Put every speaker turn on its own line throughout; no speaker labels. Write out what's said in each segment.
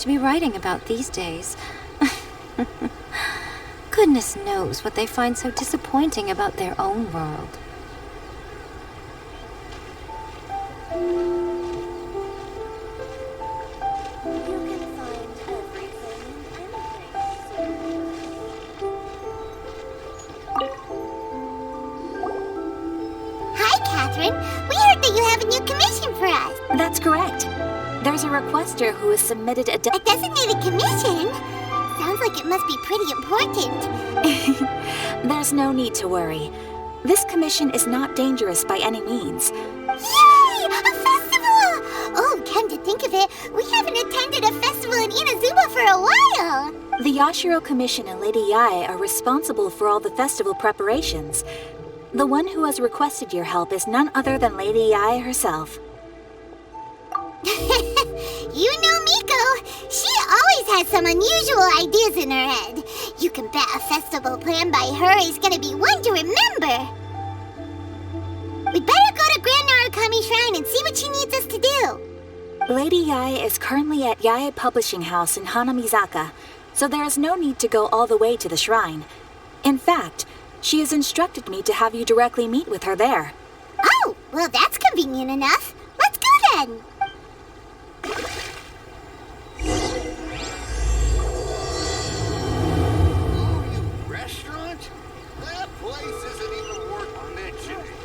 to be writing about these days. Goodness knows what they find so disappointing about their own world.
We heard that you have a new commission for us.
That's correct. There's a requester who has submitted a
designated commission? Sounds like it must be pretty important.
There's no need to worry. This commission is not dangerous by any means.
Yay! A festival! Oh, come to think of it, we haven't attended a festival in Inazuma for a while.
The Yashiro Commission and Lady Yae are responsible for all the festival preparations. The one who has requested your help is none other than Lady Yae herself.
You know Miko. She always has some unusual ideas in her head. You can bet a festival planned by her is gonna be one to remember. We'd better go to Grand Narukami Shrine and see what she needs us to do.
Lady Yae is currently at Yae Publishing House in Hanamizaka, so there is no need to go all the way to the shrine. In fact, she has instructed me to have you directly meet with her there.
Oh, well that's convenient enough. Let's go then.
Restaurant? That place isn't even worth mentioning.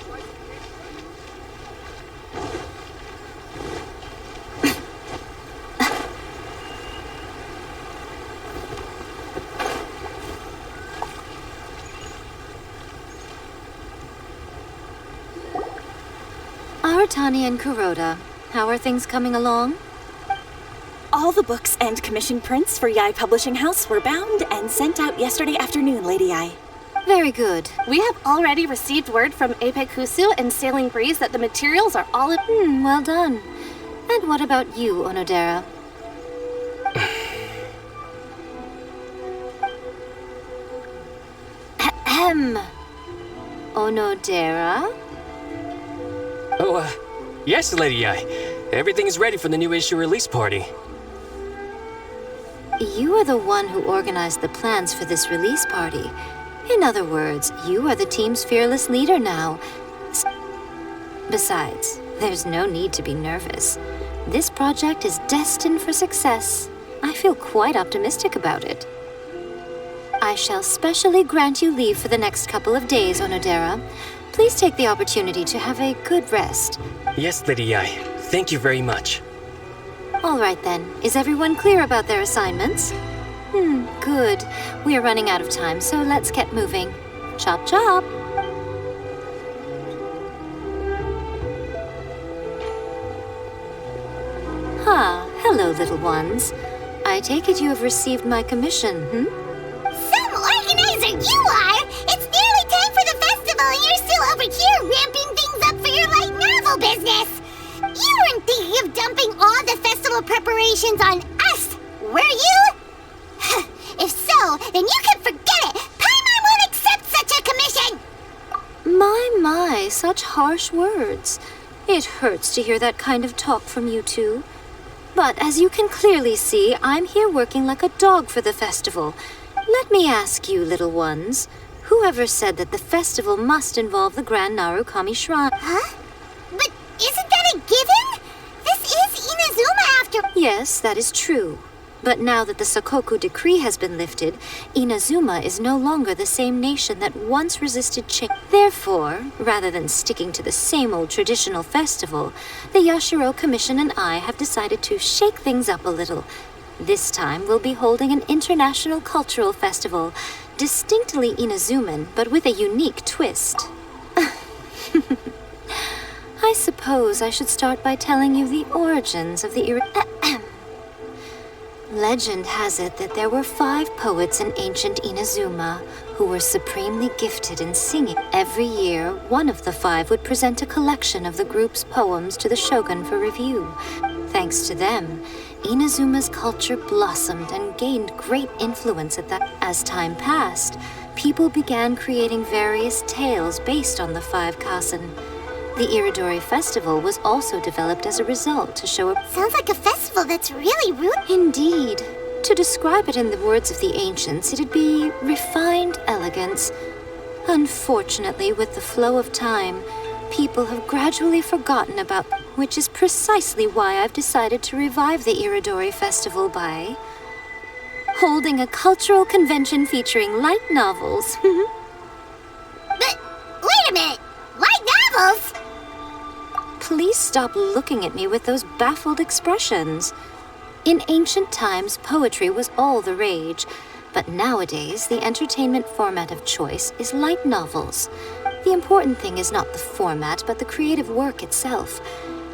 Aratani and Kuroda, how are things coming along?
All the books and commission prints for Yae Publishing House were bound and sent out yesterday afternoon, Lady Yae.
Very good.
We have already received word from Apekusu and Sailing Breeze that the materials are all in...
Well done. And what about you, Onodera? Ahem. Onodera?
Oh, yes, Lady Yae. Everything is ready for the new issue release party.
You are the one who organized the plans for this release party. In other words, you are the team's fearless leader now. Besides, there's no need to be nervous. This project is destined for success. I feel quite optimistic about it. I shall specially grant you leave for the next couple of days, Onodera. Please take the opportunity to have a good rest.
Yes, Lady Yae. Thank you very much.
All right then. Is everyone clear about their assignments? Good. We are running out of time, so let's get moving. Chop chop! Hello, little ones. I take it you have received my commission,
Some organizer you are! It's nearly time for the festival and you're still over here ramping things up for your light novel business! You weren't thinking of dumping all the festival preparations on us, were you? If so, then you can forget it! Paimon won't accept such a commission!
My, such harsh words. It hurts to hear that kind of talk from you two. But as you can clearly see, I'm here working like a dog for the festival. Let me ask you, little ones, whoever said that the festival must involve the Grand Narukami Shrine?
Huh? But isn't that a given? This is Inazuma after...
Yes, that is true. But now that the Sakoku decree has been lifted, Inazuma is no longer the same nation that once resisted change. Therefore, rather than sticking to the same old traditional festival, the Yashiro Commission and I have decided to shake things up a little. This time we'll be holding an international cultural festival, distinctly Inazuman, but with a unique twist. I suppose I should start by telling you the origins of the Legend has it that there were 5 poets in ancient Inazuma who were supremely gifted in singing. Every year, one of the 5 would present a collection of the group's poems to the shogun for review. Thanks to them, Inazuma's culture blossomed and gained great influence at that. As time passed, people began creating various tales based on the 5 Kasen. The Iridori Festival was also developed as a result to show a...
Sounds like a festival that's really rude.
Indeed. To describe it in the words of the ancients, it'd be refined elegance. Unfortunately, with the flow of time, people have gradually forgotten about... Which is precisely why I've decided to revive the Iridori Festival by... holding a cultural convention featuring light novels.
But, wait a minute! Light novels?
Please stop looking at me with those baffled expressions. In ancient times, poetry was all the rage, but nowadays, the entertainment format of choice is light novels. The important thing is not the format, but the creative work itself.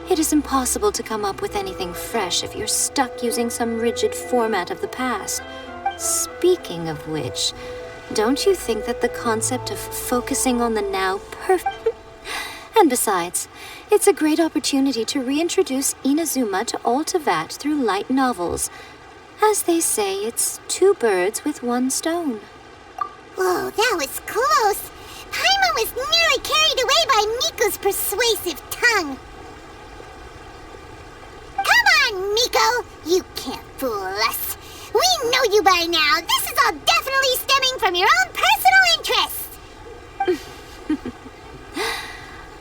It is impossible to come up with anything fresh if you're stuck using some rigid format of the past. Speaking of which, don't you think that the concept of focusing on the now And besides, it's a great opportunity to reintroduce Inazuma to all Teyvat through light novels. As they say, it's 2 birds with 1 stone.
Whoa, that was close. Paimon was nearly carried away by Miko's persuasive tongue. Come on, Miko! You can't fool us. We know you by now. This is all definitely stemming from your own personal interest.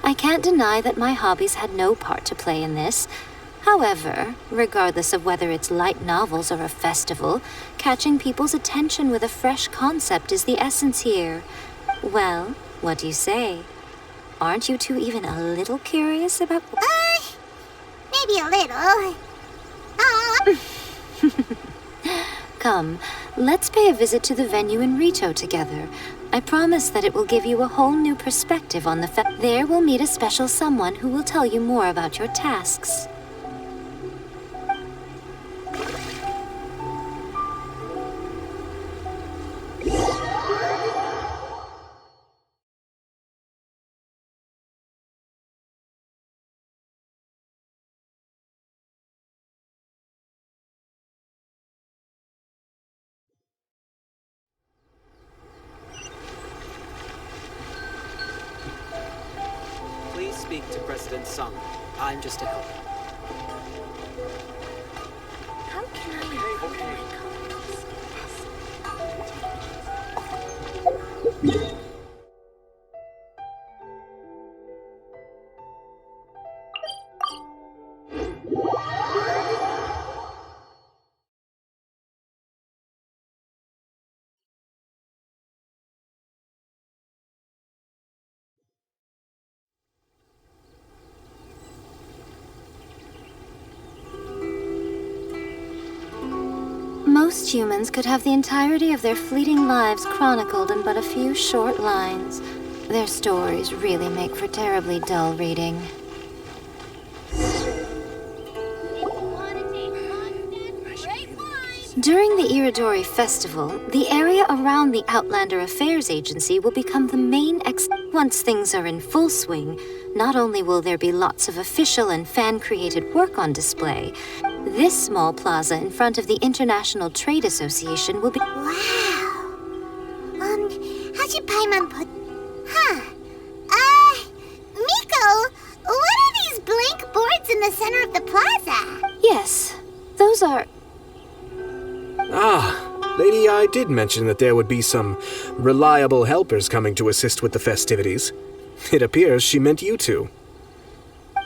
I can't deny that my hobbies had no part to play in this. However, regardless of whether it's light novels or a festival, catching people's attention with a fresh concept is the essence here. Well, what do you say? Aren't you two even a little curious about...
Maybe a little.
Come, let's pay a visit to the venue in Rito together. I promise that it will give you a whole new perspective on the There we'll meet a special someone who will tell you more about your tasks.
Please speak to President Sung. I'm just a helper.
How can I...
Most humans could have the entirety of their fleeting lives chronicled in but a few short lines. Their stories really make for terribly dull reading. During the Iridori Festival, the area around the Outlander Affairs Agency will become the main Once things are in full swing, not only will there be lots of official and fan-created work on display, this small plaza in front of the International Trade Association will be...
Wow. How should Paimon put... Miko, what are these blank boards in the center of the plaza?
Yes, those are...
Lady I did mention that there would be some reliable helpers coming to assist with the festivities. It appears she meant you two.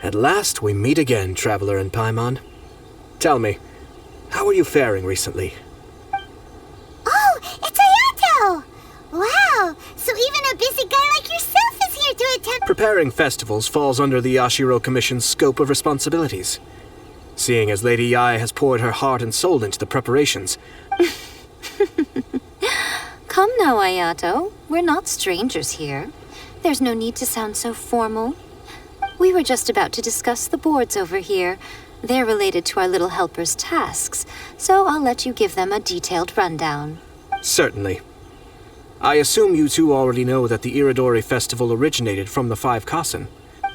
At last we meet again, Traveler and Paimon. Tell me, how are you faring recently?
Oh, it's Ayato! Wow, so even a busy guy like yourself is here to attend...
Preparing festivals falls under the Yashiro Commission's scope of responsibilities. Seeing as Lady Yae has poured her heart and soul into the preparations.
Come now, Ayato. We're not strangers here. There's no need to sound so formal. We were just about to discuss the boards over here. They're related to our little helper's tasks, so I'll let you give them a detailed rundown.
Certainly. I assume you two already know that the Iridori Festival originated from the 5 Kasen.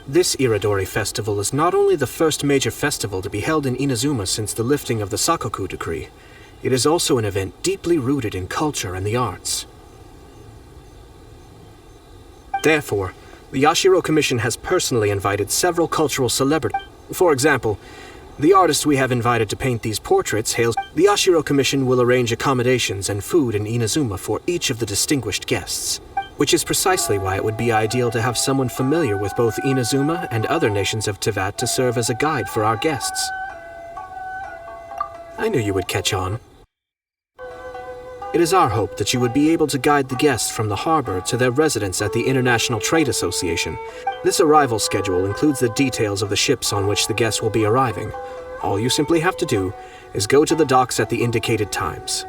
This Iridori Festival is not only the first major festival to be held in Inazuma since the lifting of the Sakoku decree, it is also an event deeply rooted in culture and the arts. Therefore, The Yashiro Commission has personally invited several cultural celebrities. For example, the artist we have invited to paint these portraits hails. The Yashiro Commission will arrange accommodations and food in Inazuma for each of the distinguished guests, which is precisely why it would be ideal to have someone familiar with both Inazuma and other nations of Teyvat to serve as a guide for our guests. I knew you would catch on. It is our hope that you would be able to guide the guests from the harbor to their residence at the International Trade Association. This arrival schedule includes the details of the ships on which the guests will be arriving. All you simply have to do is go to the docks at the indicated times.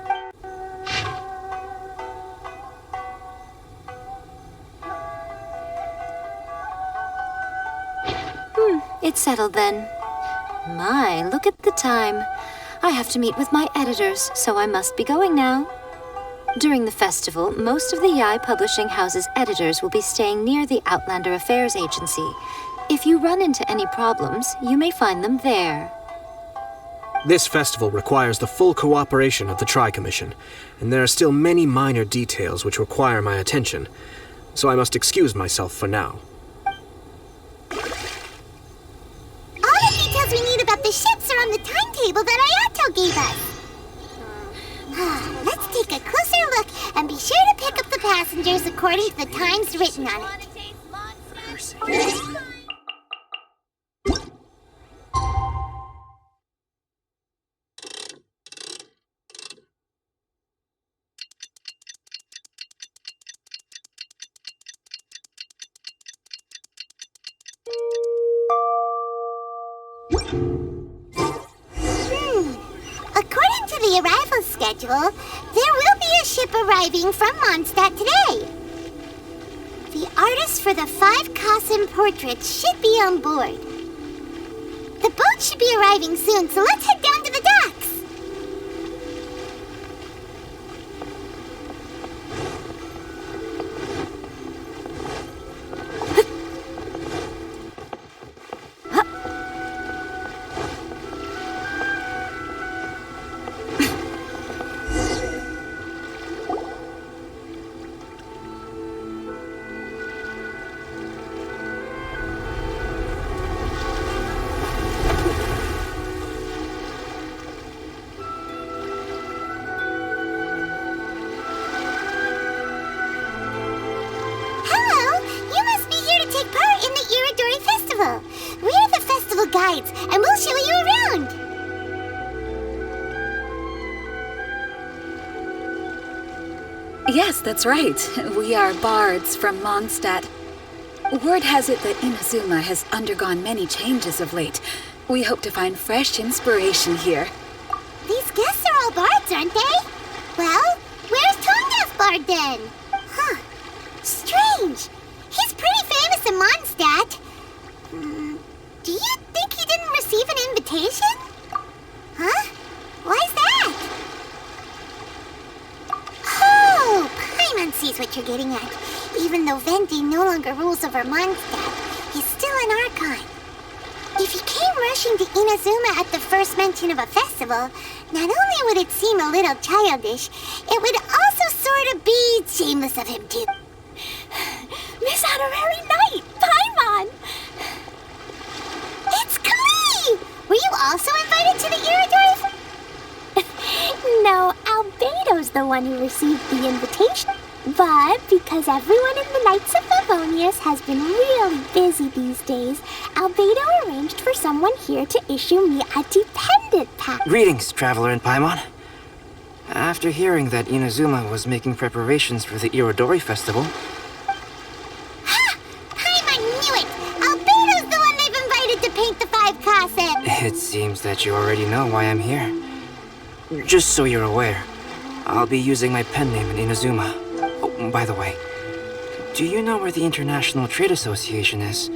It's settled then. My, look at the time. I have to meet with my editors, so I must be going now. During the festival, most of the Yai Publishing House's editors will be staying near the Outlander Affairs Agency. If you run into any problems, you may find them there.
This festival requires the full cooperation of the Tri-Commission, and there are still many minor details which require my attention, so I must excuse myself for now.
All the details we need about the ships are on the timetable that Ayato gave us. Let's take a closer look and be sure to pick up the passengers according to the times written on it. According to the arrival schedule, there will be a ship arriving from Mondstadt today. The artists for the 5 Kasen portraits should be on board. The boat should be arriving soon, so let's head down to the docks. We're the festival guides, and we'll show you around.
Yes, that's right. We are bards from Mondstadt. Word has it that Inazuma has undergone many changes of late. We hope to find fresh inspiration here.
These guests are all bards, aren't they? Well, where's Tonga's bard then? Huh. Strange. He's pretty famous in Mondstadt. Do you think he didn't receive an invitation? Huh? Why's that? Oh, Paimon sees what you're getting at. Even though Venti no longer rules over Mondstadt, he's still an Archon. If he came rushing to Inazuma at the first mention of a festival, not only would it seem a little childish, it would also sort of be shameless of him too.
Miss Honorary Knight, Paimon!
It's Klee! Were you also invited to the Iridori?
No, Albedo's the one who received the invitation. But because everyone in the Knights of Favonius has been really busy these days, Albedo arranged for someone here to issue me a dependent pass.
Greetings, Traveler and Paimon. After hearing that Inazuma was making preparations for the Irodori Festival...
Ha! Paimon knew it! Albedo's the one they've invited to paint the 5 Kasen!
It seems that you already know why I'm here. Just so you're aware, I'll be using my pen name in Inazuma. Oh, by the way, do you know where the International Trade Association is?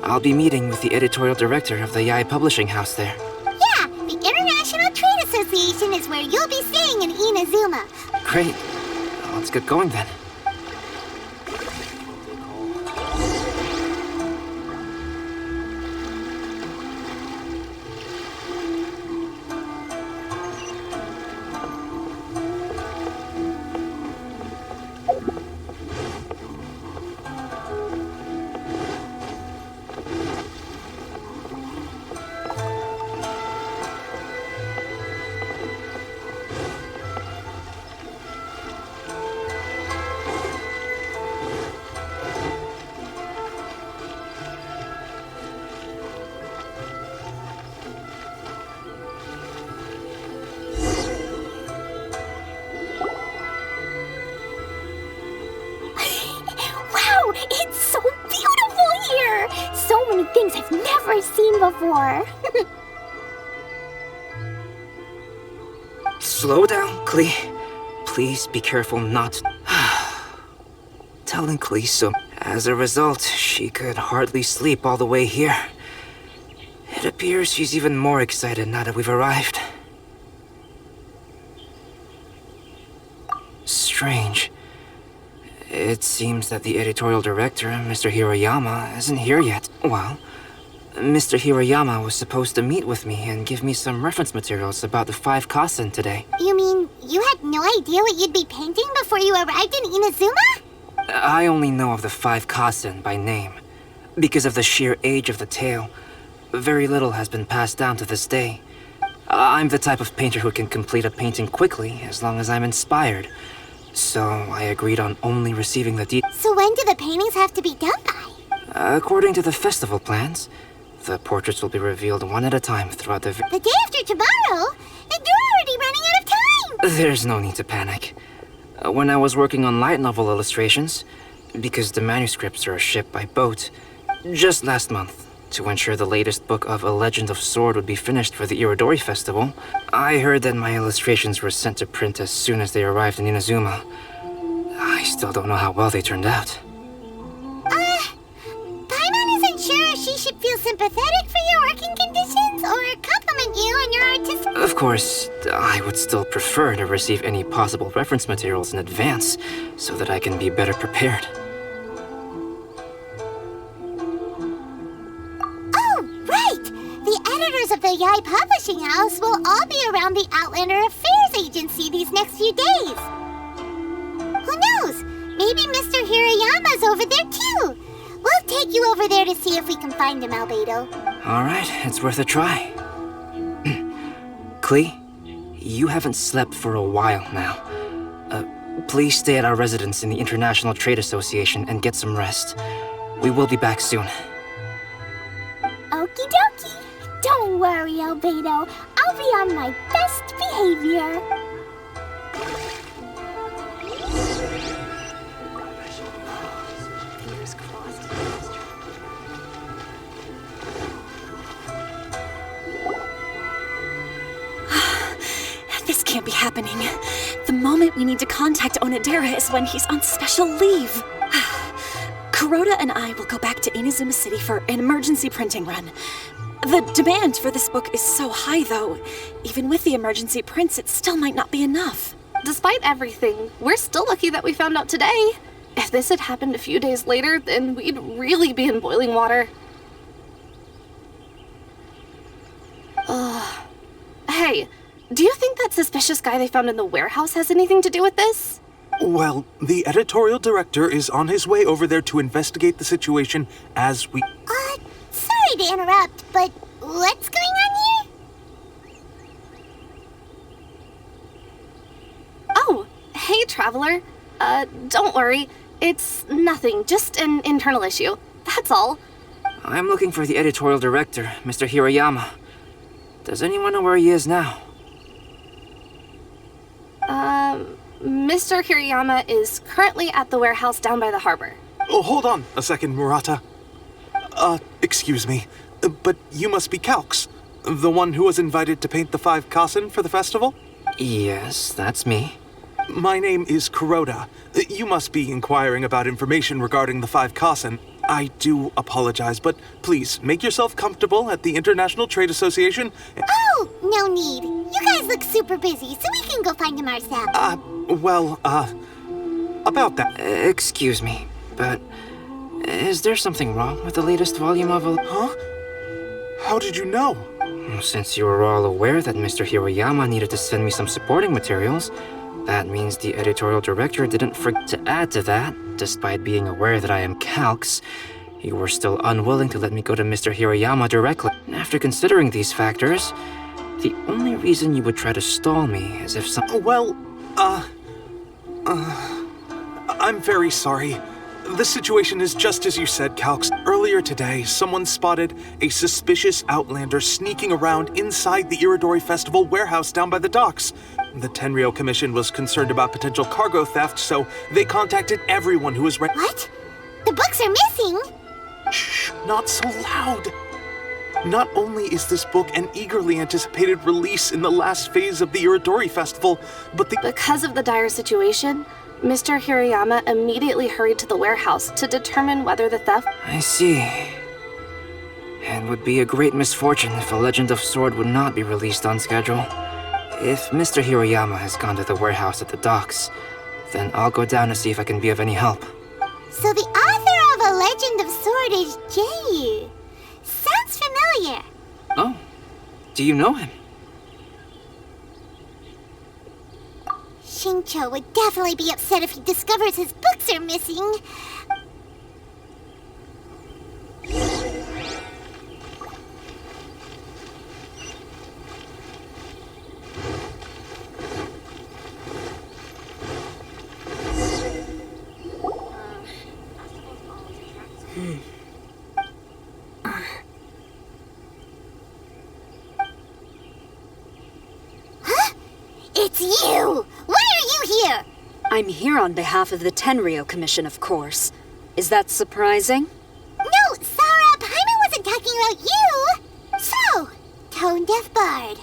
I'll be meeting with the editorial director of the Yai Publishing House there.
Yeah, the International Trade Association is where you'll be staying in Inazuma.
Great. Let's get going then.
things I've never seen before.
Slow down, Klee. Please be careful not... Telling Klee so... As a result, she could hardly sleep all the way here. It appears she's even more excited now that we've arrived. Strange. It seems that the editorial director, Mr. Hiroyama, isn't here yet. Well, Mr. Hiroyama was supposed to meet with me and give me some reference materials about the 5 Kasen today.
You mean you had no idea what you'd be painting before you arrived in Inazuma?
I only know of the 5 Kasen by name. Because of the sheer age of the tale, very little has been passed down to this day. I'm the type of painter who can complete a painting quickly as long as I'm inspired. So I agreed on only receiving the details.
So when do the paintings have to be done by?
According to the festival plans, the portraits will be revealed one at a time throughout the...
The day after tomorrow? And you're already running out of time!
There's no need to panic. When I was working on light novel illustrations, because the manuscripts are shipped by boat, just last month, to ensure the latest book of A Legend of Sword would be finished for the Irodori Festival, I heard that my illustrations were sent to print as soon as they arrived in Inazuma. I still don't know how well they turned out.
Paimon isn't sure if she should feel sympathetic for your working conditions or compliment you on your artistic...
Of course, I would still prefer to receive any possible reference materials in advance, so that I can be better prepared.
The editors of the Yai Publishing House will all be around the Outlander Affairs Agency these next few days. Who knows? Maybe Mr. Hirayama's over there too. We'll take you over there to see if we can find him, Albedo.
Alright, it's worth a try. Klee, you haven't slept for a while now. Please stay at our residence in the International Trade Association and get some rest. We will be back soon.
Okie dokie. Don't worry, Albedo. I'll be on my best behavior.
This can't be happening. The moment we need to contact Onodera is when he's on special leave. Kuroda and I will go back to Inazuma City for an emergency printing run. The demand for this book is so high, though. Even with the emergency prints, it still might not be enough.
Despite everything, we're still lucky that we found out today. If this had happened a few days later, then we'd really be in boiling water. Hey, do you think that suspicious guy they found in the warehouse has anything to do with this?
Well, the editorial director is on his way over there to investigate the situation as we...
Sorry to interrupt, but what's going on here?
Oh, hey, Traveler. Don't worry. It's nothing, just an internal issue. That's all.
I'm looking for the editorial director, Mr. Hiroyama. Does anyone know where he is now?
Mr. Hiroyama is currently at the warehouse down by the harbor.
Oh, hold on a second, Murata. Excuse me, but you must be Calx, the one who was invited to paint the 5 Kasen for the festival?
Yes, that's me.
My name is Kuroda. You must be inquiring about information regarding the 5 Kasen. I do apologize, but please make yourself comfortable at the International Trade Association.
Oh, no need. You guys look super busy, so we can go find him ourselves.
About that.
Excuse me, but is there something wrong with the latest volume of a...
Huh? How did you know?
Since you were all aware that Mr. Hiroyama needed to send me some supporting materials, that means the editorial director didn't forget to add to that. Despite being aware that I am Calx, you were still unwilling to let me go to Mr. Hiroyama directly. After considering these factors, the only reason you would try to stall me is if some...
Well, I'm very sorry. The situation is just as you said, Calx. Earlier today, someone spotted a suspicious outlander sneaking around inside the Irodori Festival warehouse down by the docks. The Tenryo Commission was concerned about potential cargo theft, so they contacted everyone who was
What? The books are missing?
Shh, not so loud. Not only is this book an eagerly anticipated release in the last phase of the Iridori Festival, but
Because of the dire situation, Mr. Hirayama immediately hurried to the warehouse to determine whether the theft...
I see. It would be a great misfortune if A Legend of Sword would not be released on schedule. If Mr. Hirayama has gone to the warehouse at the docks, then I'll go down to see if I can be of any help.
So the author of A Legend of Sword is Jayu. Sounds familiar.
Oh, do you know him?
Shincho would definitely be upset if he discovers his books are missing. It's you! Why are you here?
I'm here on behalf of the Tenryou Commission, of course. Is that surprising?
No, Sarah, Paimon wasn't talking about you! So, Tone-Deaf Bard.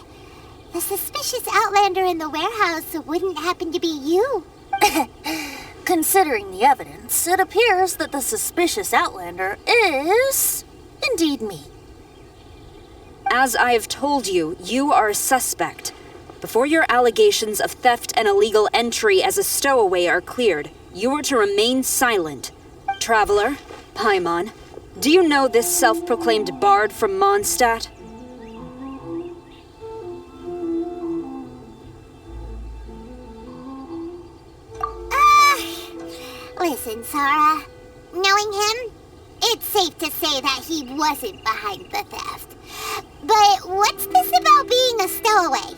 The suspicious outlander in the warehouse wouldn't happen to be you.
Considering the evidence, it appears that the suspicious outlander is... indeed me.
As I have told you, you are a suspect. Before your allegations of theft and illegal entry as a stowaway are cleared, you are to remain silent. Traveler, Paimon, do you know this self-proclaimed bard from Mondstadt?
Listen, Sarah. Knowing him, it's safe to say that he wasn't behind the theft. But what's this about being a stowaway?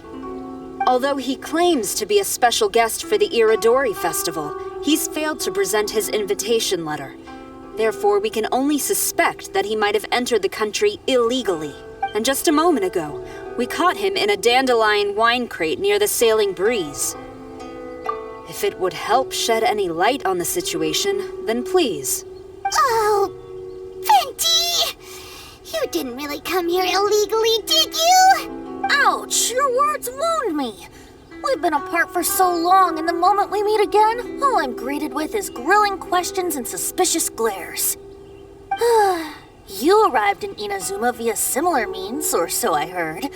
Although he claims to be a special guest for the Iridori Festival, he's failed to present his invitation letter. Therefore, we can only suspect that he might have entered the country illegally. And just a moment ago, we caught him in a dandelion wine crate near the Sailing Breeze. If it would help shed any light on the situation, then please.
Oh, Venti! You didn't really come here illegally, did you?
Ouch! Your words wound me. We've been apart for so long, and the moment we meet again, all I'm greeted with is grilling questions and suspicious glares. You arrived in Inazuma via similar means, or so I heard.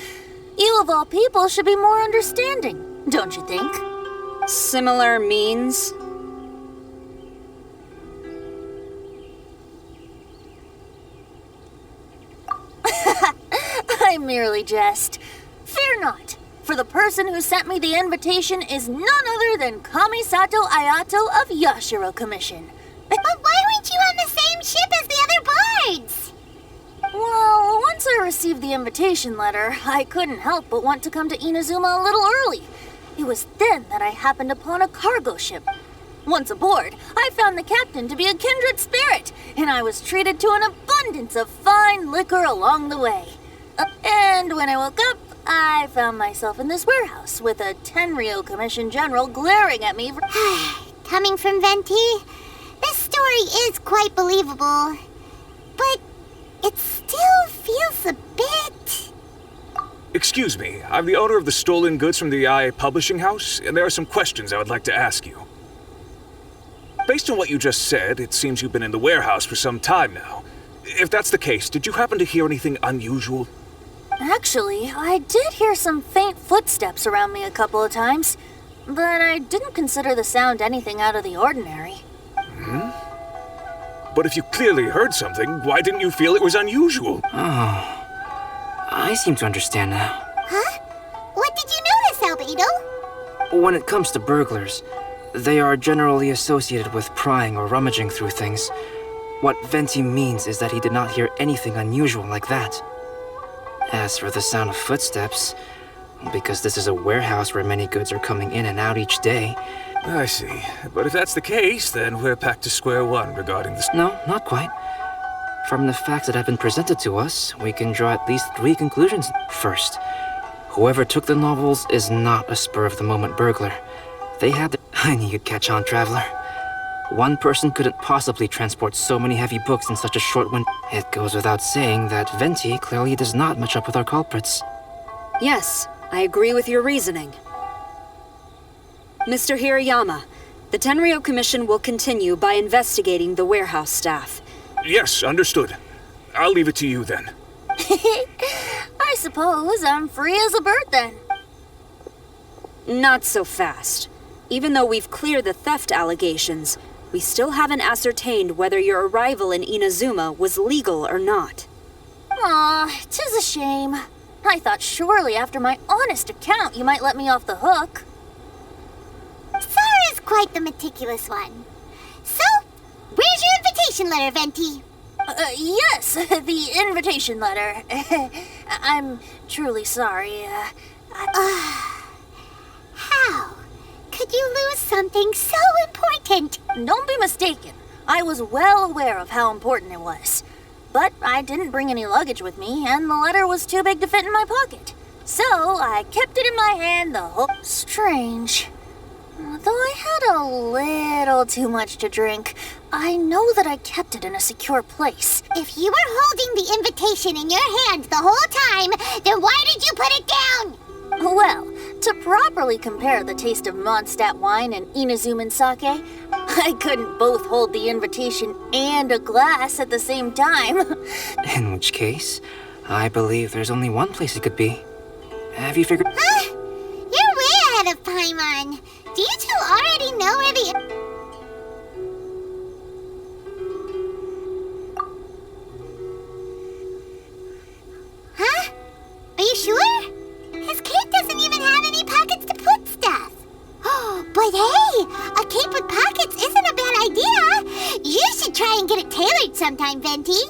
You of all people should be more understanding, don't you think?
Similar means?
I merely jest. Fear not, for the person who sent me the invitation is none other than Kamisato Ayato of Yashiro Commission.
But why weren't you on the same ship as the other bards?
Well, once I received the invitation letter, I couldn't help but want to come to Inazuma a little early. It was then that I happened upon a cargo ship. Once aboard, I found the captain to be a kindred spirit, and I was treated to an abundance of fine liquor along the way. And when I woke up, I found myself in this warehouse with a Tenryou Commission general glaring at me.
Coming from Venti, this story is quite believable, but it still feels a bit...
Excuse me, I'm the owner of the stolen goods from the IA publishing house, and there are some questions I would like to ask you. Based on what you just said, it seems you've been in the warehouse for some time now. If that's the case, did you happen to hear anything unusual?
Actually, I did hear some faint footsteps around me a couple of times, but I didn't consider the sound anything out of the ordinary.
But if you clearly heard something, why didn't you feel it was unusual?
Oh, I seem to understand now.
Huh? What did you notice, Albedo?
When it comes to burglars, they are generally associated with prying or rummaging through things. What Venti means is that he did not hear anything unusual like that. As for the sound of footsteps, because this is a warehouse where many goods are coming in and out each day.
I see. But if that's the case, then we're back to square one regarding this.
No, not quite. From the facts that have been presented to us, we can draw at least 3 conclusions. First, whoever took the novels is not a spur-of-the-moment burglar. They had the... I knew you'd catch on, Traveler. One person couldn't possibly transport so many heavy books in such a short window. It goes without saying that Venti clearly does not match up with our culprits.
Yes, I agree with your reasoning. Mr. Hirayama, the Tenryo Commission will continue by investigating the warehouse staff.
Yes, understood. I'll leave it to you then.
I suppose I'm free as a bird then.
Not so fast. Even though we've cleared the theft allegations, we still haven't ascertained whether your arrival in Inazuma was legal or not.
Aw, 'tis a shame. I thought surely after my honest account you might let me off the hook.
Sara's quite the meticulous one. So, where's your invitation letter, Venti?
Yes, the invitation letter. I'm truly sorry.
How could you lose something so important?
Don't be mistaken. I was well aware of how important it was. But I didn't bring any luggage with me, and the letter was too big to fit in my pocket. So I kept it in my hand the whole... Strange. Though I had a little too much to drink, I know that I kept it in a secure place.
If you were holding the invitation in your hand the whole time, then why did you put it down?
Well, to properly compare the taste of Mondstadt wine and Inazuman sake, I couldn't both hold the invitation and a glass at the same time.
In which case, I believe there's only one place it could be. Have you figured...
You're way ahead of Paimon. Do you two already know where the... Huh? Are you sure? His cape doesn't even have any pockets to put stuff. Oh, but hey, a cape with pockets isn't a bad idea. You should try and get it tailored sometime, Venti.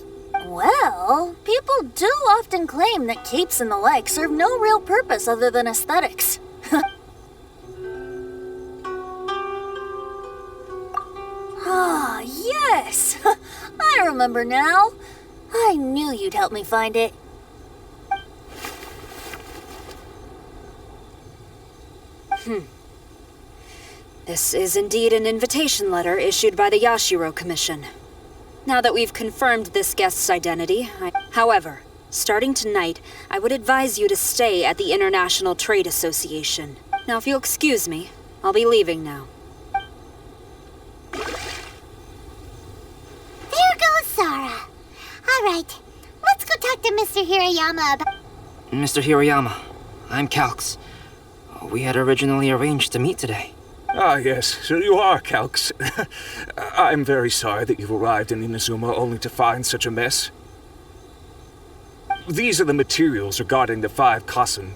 Well, people do often claim that capes and the like serve no real purpose other than aesthetics. Ah, yes! I remember now. I knew you'd help me find it.
This is indeed an invitation letter issued by the Yashiro Commission. Now that we've confirmed this guest's identity, however, starting tonight, I would advise you to stay at the International Trade Association. Now, if you'll excuse me, I'll be leaving now.
There goes Sara. All right, let's go talk to Mr. Hirayama about...
Mr. Hirayama, I'm Calx. We had originally arranged to meet today.
Ah, yes, so you are, Calx. I'm very sorry that you've arrived in Inazuma only to find such a mess. These are the materials regarding the 5 Kasen.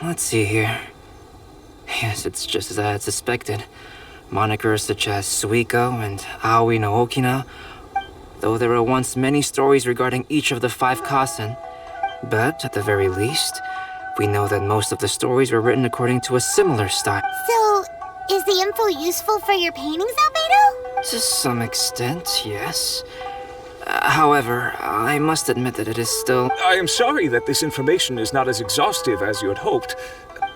Let's see here. Yes, it's just as I had suspected. Monikers such as Suiko and Aoi no Okina, though there were once many stories regarding each of the 5 Kasen. But, at the very least, we know that most of the stories were written according to a similar style.
So, is the info useful for your paintings, Albedo?
To some extent, yes. However, I must admit that it is still...
I am sorry that this information is not as exhaustive as you had hoped.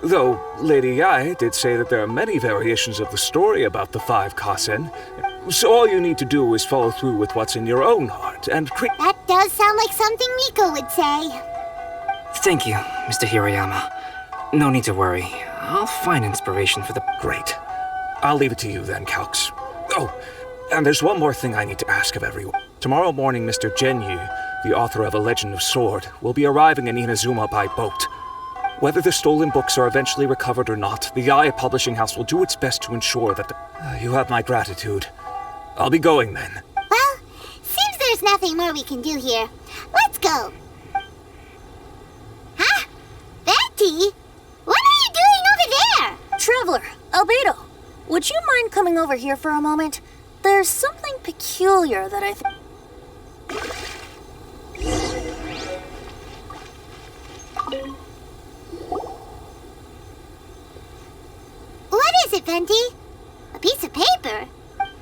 Though Lady Yae did say that there are many variations of the story about the 5 Kasen. So all you need to do is follow through with what's in your own heart and
That does sound like something Miko would say.
Thank you, Mr. Hirayama. No need to worry. I'll find inspiration for the...
Great. I'll leave it to you then, Calx. Oh, and there's one more thing I need to ask of everyone. Tomorrow morning, Mr. Genyu, the author of A Legend of Sword, will be arriving in Inazuma by boat. Whether the stolen books are eventually recovered or not, the Yae Publishing House will do its best to ensure that you have my gratitude. I'll be going then.
Well, seems there's nothing more we can do here. Let's go. Huh? Betty? What are you doing over there?
Traveler, Albedo, would you mind coming over here for a moment? There's something peculiar that I think...
What is it, Venti? A piece of paper?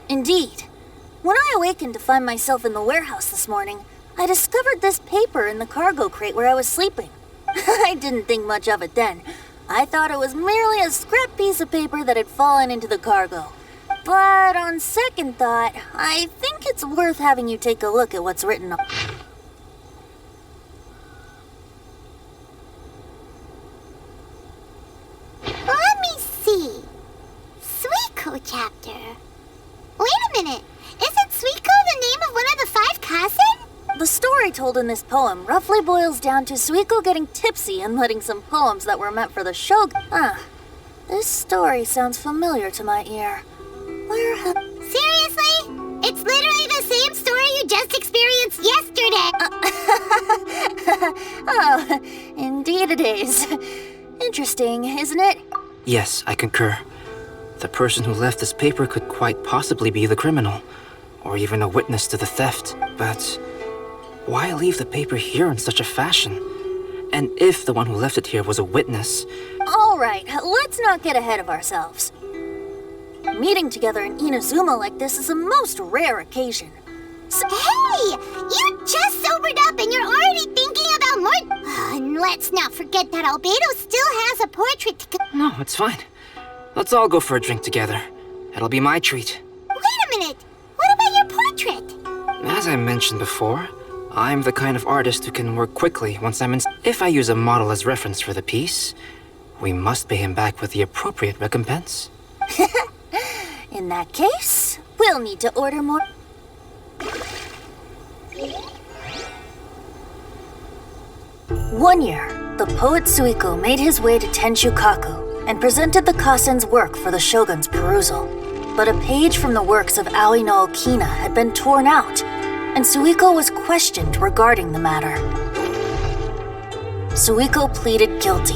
Indeed. When I awakened to find myself in the warehouse this morning, I discovered this paper in the cargo crate where I was sleeping. I didn't think much of it then. I thought it was merely a scrap piece of paper that had fallen into the cargo. But on second thought, I think it's worth having you take a look at what's written on.
Let me see. Suiko chapter. Wait a minute. Isn't Suiko the name of one of the 5 Kasen?
The story told in this poem roughly boils down to Suiko getting tipsy and letting some poems that were meant for the shogun. This story sounds familiar to my ear. Where have...
Seriously? It's literally the same story you just experienced yesterday.
Oh, indeed it is. Interesting, isn't it?
Yes, I concur. The person who left this paper could quite possibly be the criminal, or even a witness to the theft. But why leave the paper here in such a fashion? And if the one who left it here was a witness...
All right, let's not get ahead of ourselves. Meeting together in Inazuma like this is a most rare occasion.
Hey! You just sobered up and you're already thinking about more... And let's not forget that Albedo still has a portrait to...
No, it's fine. Let's all go for a drink together. It'll be my treat.
Wait a minute! What about your portrait?
As I mentioned before, I'm the kind of artist who can work quickly once I'm in... If I use a model as reference for the piece, we must pay him back with the appropriate recompense.
In that case, we'll need to order more... One year, the poet Suiko made his way to Tenshukaku and presented the Kasen's work for the shogun's perusal. But a page from the works of Aoi no Okina had been torn out, and Suiko was questioned regarding the matter. Suiko pleaded guilty.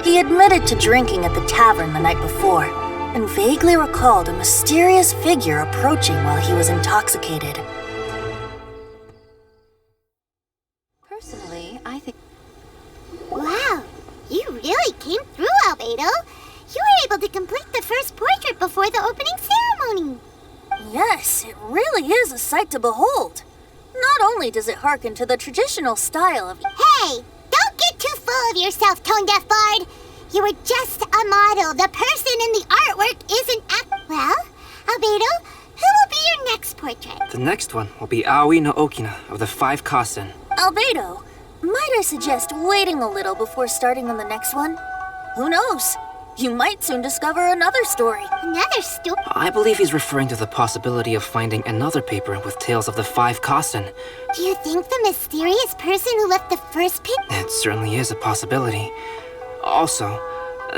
He admitted to drinking at the tavern the night before, and vaguely recalled a mysterious figure approaching while he was intoxicated.
Personally, I think...
Wow, you really came through, Albedo. You were able to complete the first portrait before the opening ceremony.
Yes, it really is a sight to behold. Not only does it harken to the traditional style of...
Hey, don't get too full of yourself, tone-deaf bard. You were just a model. The person in the artwork isn't Well, Albedo, who will be your next portrait?
The next one will be Aoi no Okina of the 5 Kasen.
Albedo, might I suggest waiting a little before starting on the next one? Who knows? You might soon discover another story.
Another story?
I believe he's referring to the possibility of finding another paper with tales of the 5 Kasen.
Do you think the mysterious person who left the first paper?
It certainly is a possibility. Also,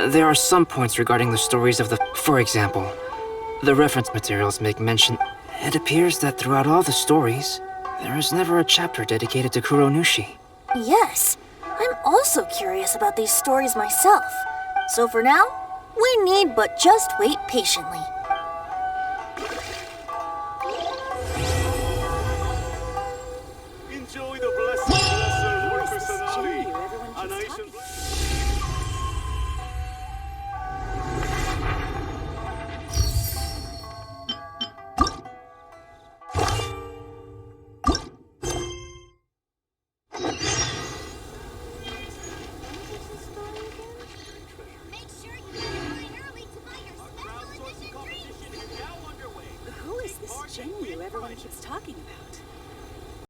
there are some points regarding the stories of the... For example, the reference materials make mention... It appears that throughout all the stories, there is never a chapter dedicated to Kuronushi.
Yes, I'm also curious about these stories myself. So for now, we need but just wait patiently.
Enjoy the blessing, workers and a nation.
Who is this Jinyu everyone keeps talking about?